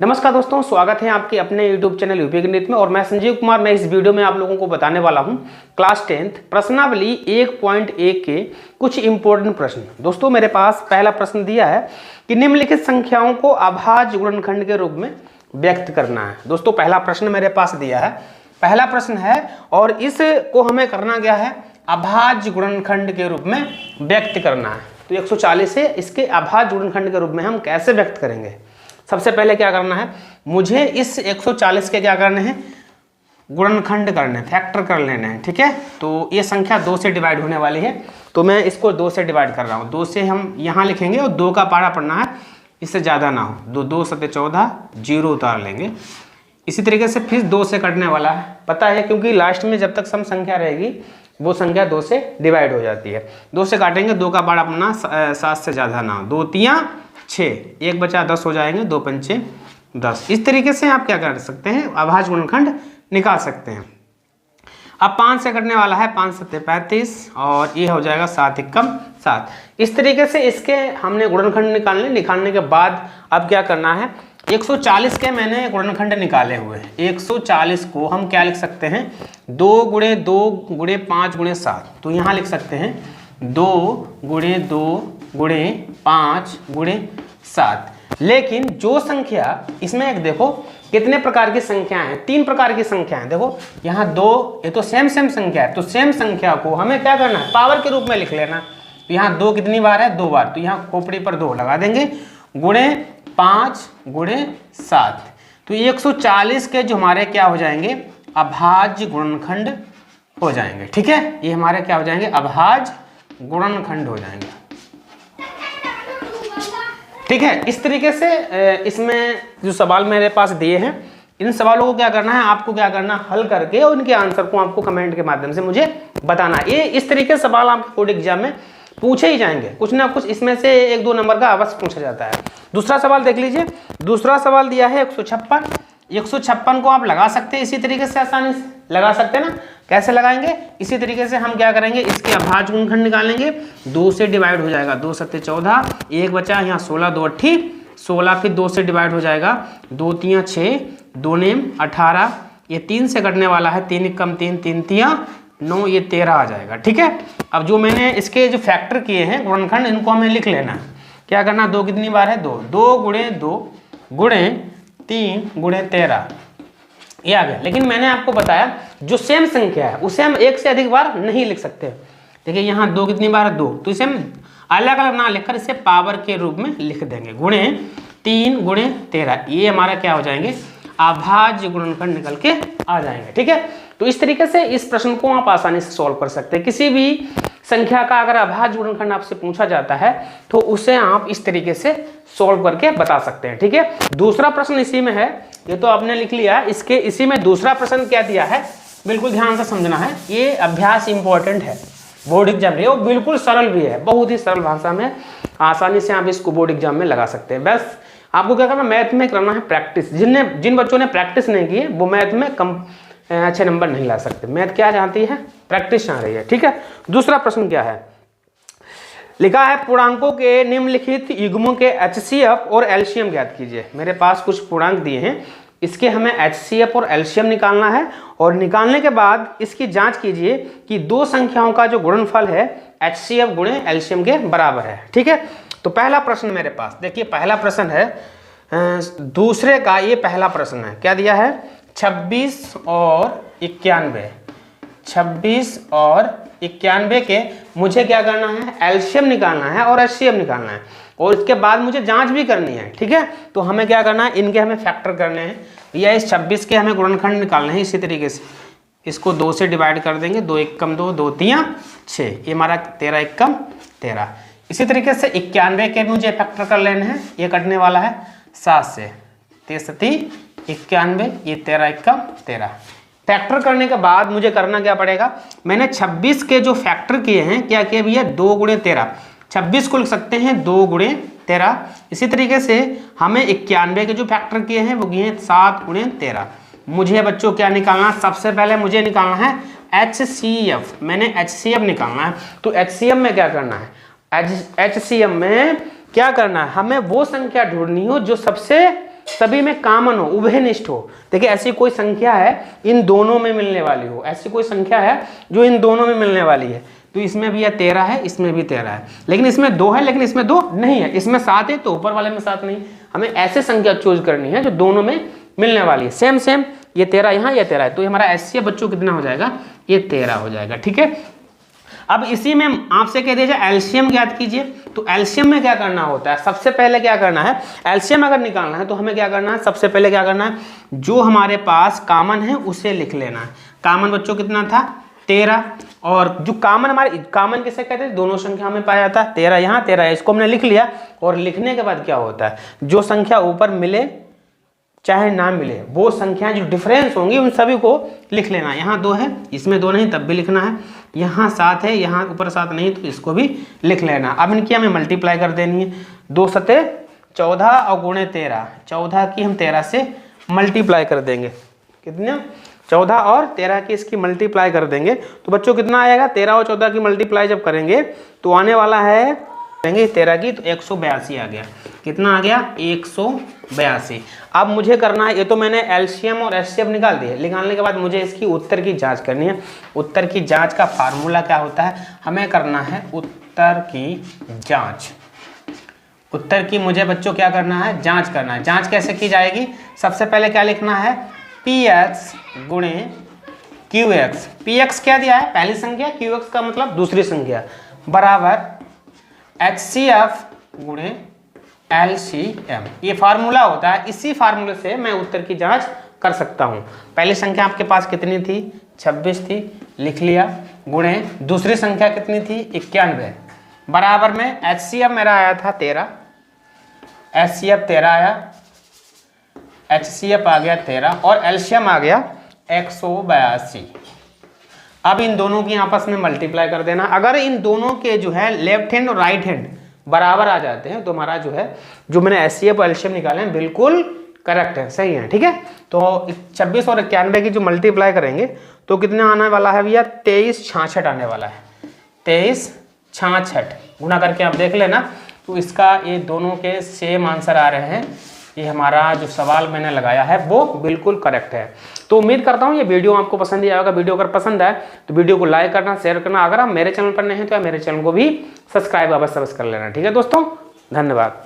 नमस्कार दोस्तों, स्वागत है आपके अपने YouTube चैनल यूपी गणित में। और मैं संजीव कुमार। मैं इस वीडियो में आप लोगों को बताने वाला हूं क्लास 10th प्रश्नावली 1.1 के कुछ इंपॉर्टेंट प्रश्न। दोस्तों मेरे पास पहला प्रश्न दिया है कि निम्नलिखित संख्याओं को अभाज्य गुणनखंड के रूप में व्यक्त करना है। दोस्तों पहला प्रश्न मेरे पास दिया है, पहला प्रश्न है और इसको हमें करना क्या है, अभाज्य गुणनखंड के रूप में व्यक्त करना है। तो 140 है, इसके अभाज्य गुणनखंड के रूप में हम कैसे व्यक्त करेंगे। सबसे पहले क्या करना है, मुझे इस 140 के क्या करने हैं, गुणनखंड करने, फैक्टर कर लेने हैं। ठीक है, तो ये संख्या 2 से डिवाइड होने वाली है, तो मैं इसको 2 से डिवाइड कर रहा हूँ। 2 से हम यहाँ लिखेंगे और 2 का पारा पढ़ना है, इससे ज़्यादा ना हो। 2 7 14, 0 उतार लेंगे। इसी तरीके से फिर 2 से कटने वाला है, पता है, क्योंकि लास्ट में जब तक सम संख्या रहेगी वो संख्या 2 से डिवाइड हो जाती है। 2 से काटेंगे, 2 का पारा पढ़ना, 7 से ज़्यादा ना हो। 2 3 6, 1 बचा 10 हो जाएंगे, 2 5 10। इस तरीके से आप क्या कर सकते हैं, अभाज्य गुणनखंड निकाल सकते हैं। अब 5 से कटने वाला है, 5 7 35 और ये हो जाएगा 7 1 7। इस तरीके से इसके हमने गुणनखंड निकालने के बाद अब क्या करना है, 140 के मैंने गुणनखंड निकाले हुए हैं। 140 को हम क्या लिख सकते हैं, 2 × 2 × 5 × 7। तो यहाँ लिख सकते हैं 2 × 2 × 5 × 7। लेकिन जो संख्या इसमें एक देखो कितने प्रकार की संख्याएं हैं, 3 प्रकार की संख्याएं। देखो यहाँ 2, ये तो सेम संख्या है, तो सेम संख्या को हमें क्या करना है, पावर के रूप में लिख लेना। तो यहाँ 2 कितनी बार है, 2 बार, तो यहाँ खोपड़ी पर 2 लगा देंगे, गुणे 5 × 7। तो 140 के जो हमारे क्या हो जाएंगे, अभाज्य गुणनखंड हो जाएंगे। ठीक है, ये हमारे क्या हो जाएंगे, अभाज्य गुणनखंड हो जाएंगे। ठीक है, इस तरीके से इसमें जो सवाल मेरे पास दिए हैं, इन सवालों को क्या करना है, आपको क्या करना, हल करके और इनके आंसर को आपको कमेंट के माध्यम से मुझे बताना। ये इस तरीके से सवाल आपके बोर्ड एग्जाम में पूछे ही जाएंगे, कुछ ना कुछ इसमें से 1-2 नंबर का अवश्य पूछा जाता है। दूसरा सवाल देख लीजिए, दूसरा सवाल दिया है 156। 156 को आप लगा सकते हैं इसी तरीके से, आसानी से लगा सकते हैं ना। कैसे लगाएंगे, इसी तरीके से हम क्या करेंगे, इसके अभाज्य गुणनखंड निकालेंगे। 2 से डिवाइड हो जाएगा, 2 7 14, 1 बचा यहाँ 16, 2 8 16, फिर 2 से डिवाइड हो जाएगा, 2 3 6, 2 9 18, ये 3 से कटने वाला है, 3 1 3 3 3 9, ये 13 आ जाएगा। ठीक है, अब जो मैंने इसके जो फैक्टर किए हैं गुणनखंड, इनको हमें लिख लेना है। क्या करना, 2 कितनी बार है, 2 2 × 2 × 3 × 13, ये आ गया। लेकिन मैंने आपको बताया जो सेम संख्या है उसे हम 1 से अधिक बार नहीं लिख सकते। देखिए यहाँ 2 कितनी बार है, 2, तो इसे हम अलग अलग ना लिखकर इसे पावर के रूप में लिख देंगे, गुणे 3 × 13। ये हमारा क्या हो जाएंगे, अभाज्य गुणनखंड निकल के आ जाएंगे। ठीक है, तो इस तरीके से इस प्रश्न को आप आसानी से सॉल्व कर सकते हैं। किसी भी संख्या का अगर अभाज्य गुणनखंड आपसे पूछा जाता है तो उसे आप इस तरीके से सॉल्व करके बता सकते हैं। ठीक है, दूसरा प्रश्न इसी में है, ये तो आपने लिख लिया, इसके इसी में दूसरा प्रश्न क्या दिया है, बिल्कुल ध्यान से समझना है। ये अभ्यास इंपॉर्टेंट है बोर्ड एग्जाम में, वो बिल्कुल सरल भी है, बहुत ही सरल भाषा में, आसानी से आप इसको बोर्ड एग्जाम में लगा सकते हैं। बस आपको क्या करना, मैथ में करना है प्रैक्टिस। जिन बच्चों ने प्रैक्टिस नहीं की है वो मैथ में कम अच्छे नंबर नहीं ला सकते। मैथ क्या चाहती है, प्रैक्टिस चाह रही है। ठीक है, दूसरा प्रश्न क्या है, लिखा है पूर्णांकों के निम्नलिखित युग्मों के HCF और एलसीएम ज्ञात कीजिए। मेरे पास कुछ पूर्णांक दिए हैं, इसके हमें HCF और एलसीएम निकालना है, और निकालने के बाद इसकी जांच कीजिए कि 2 संख्याओं का जो गुणनफल है HCF × एलसीएम के बराबर है। ठीक है, तो पहला प्रश्न मेरे पास देखिए, पहला प्रश्न है दूसरे का, ये पहला प्रश्न है, क्या दिया है, 26 और 91। 26 और 91 के मुझे क्या करना है, एलसीएम निकालना है और एचसीएफ निकालना है, और इसके बाद मुझे जांच भी करनी है। ठीक है, तो हमें क्या करना है, इनके हमें फैक्टर करने हैं, या इस 26 के हमें गुणनखंड निकालने हैं। इसी तरीके से इसको 2 से डिवाइड कर देंगे, 2 1 2, 2 3 6, ये हमारा 13 1 13। इसी तरीके से 91 के मुझे फैक्टर कर लेने हैं, ये कटने वाला है 7 से, 93 91, ये 13 1 13। फैक्टर करने के बाद मुझे करना क्या पड़ेगा, मैंने 26 के जो फैक्टर किए हैं, क्या किया भैया, 2 × 13। 26 को लिख सकते हैं 2 × 13। इसी तरीके से हमें 91 के जो फैक्टर किए हैं वो किए हैं 7 × 13। मुझे बच्चों क्या निकालना, सबसे पहले मुझे निकालना है HCF। मैंने HCF निकालना है, तो HCF में क्या करना है, HCF में क्या करना है, हमें वो संख्या ढूंढनी हो जो सबसे सभी में कॉमन हो, उभयनिष्ठ हो। देखिए ऐसी कोई संख्या है इन दोनों में मिलने वाली हो, ऐसी कोई संख्या है जो इन दोनों में मिलने वाली है। तो इसमें भी यह 13 है, इसमें भी 13 है, लेकिन इसमें 2 है, लेकिन इसमें 2 नहीं है। इसमें 7 है तो ऊपर वाले में 7 नहीं। हमें ऐसे संख्या चूज करनी है जो दोनों में मिलने वाली है। सेम सेम ये 13 यहाँ, ये 13 है, तो हमारा HCF बच्चों कितना हो जाएगा, ये 13 हो जाएगा। ठीक है, अब इसी में आपसे कह दीजिए एलसीएम ज्ञात कीजिए। तो एलसीएम में क्या करना होता है, सबसे पहले क्या करना है, एलसीएम अगर निकालना है तो हमें क्या करना है, सबसे पहले क्या करना है, जो हमारे पास कॉमन है उसे लिख लेना है। कॉमन बच्चों कितना था, 13, और जो कॉमन हमारे कॉमन किसे कहते हैं, दोनों संख्या में पाया जाता है, 13 यहाँ 13 है, इसको हमने लिख लिया। और लिखने के बाद क्या होता है, जो संख्या ऊपर मिले चाहे ना मिले, वो संख्याएं जो डिफरेंस होंगी उन सभी को लिख लेना। यहाँ 2 है, इसमें 2 नहीं, तब भी लिखना है। यहाँ 7 है, यहाँ ऊपर 7 नहीं, तो इसको भी लिख लेना। अब इनकी हमें मल्टीप्लाई कर देनी है। 2 सते 14 और गुणे 13, 14 की हम 13 से मल्टीप्लाई कर देंगे। कितने, 14 और 13 की इसकी मल्टीप्लाई कर देंगे तो बच्चों कितना आएगा, 13 और 14 की मल्टीप्लाई जब करेंगे तो आने वाला है 13 की, तो 182 आ गया। कितना आ गया, 182। अब मुझे करना है, ये तो मैंने एलसीएम और एचसीएफ निकाल दिए, निकालने के बाद मुझे इसकी उत्तर की जांच करनी है। उत्तर की जांच का फार्मूला क्या होता है, हमें करना है उत्तर की जांच। उत्तर की मुझे बच्चों क्या करना है, जांच करना है। जांच कैसे की जाएगी, सबसे पहले क्या लिखना है, px गुणे qx। px क्या दिया है, पहली संख्या, qx का मतलब दूसरी संख्या, बराबर HCF गुणे LCM। ये फार्मूला होता है, इसी फार्मूले से मैं उत्तर की जांच कर सकता हूँ। पहली संख्या आपके पास कितनी थी, 26 थी, लिख लिया, गुणे दूसरी संख्या कितनी थी, 91, बराबर में HCF मेरा आया था 13, HCF 13 आया, HCF आ गया 13 और LCM आ गया 182। अब इन दोनों की आपस में मल्टीप्लाई कर देना। अगर इन दोनों के जो है लेफ्ट हैंड और राइट हैंड बराबर आ जाते हैं तो हमारा जो है, जो मैंने HCF और LCM निकाले हैं बिल्कुल करेक्ट है, सही है। ठीक है, तो 26 और 91 की जो मल्टीप्लाई करेंगे तो कितना आने वाला है भैया, 2366 आने वाला है। 2366 गुना करके आप देख लेना। तो इसका ये दोनों के सेम आंसर आ रहे हैं। ये हमारा जो सवाल मैंने लगाया है वो बिल्कुल करेक्ट है। तो उम्मीद करता हूँ ये वीडियो आपको पसंद ही आएगा। वीडियो अगर पसंद आए तो वीडियो को लाइक करना, शेयर करना। अगर आप मेरे चैनल पर नए हैं तो मेरे चैनल को भी सब्सक्राइब अवश्य कर लेना। ठीक है दोस्तों, धन्यवाद।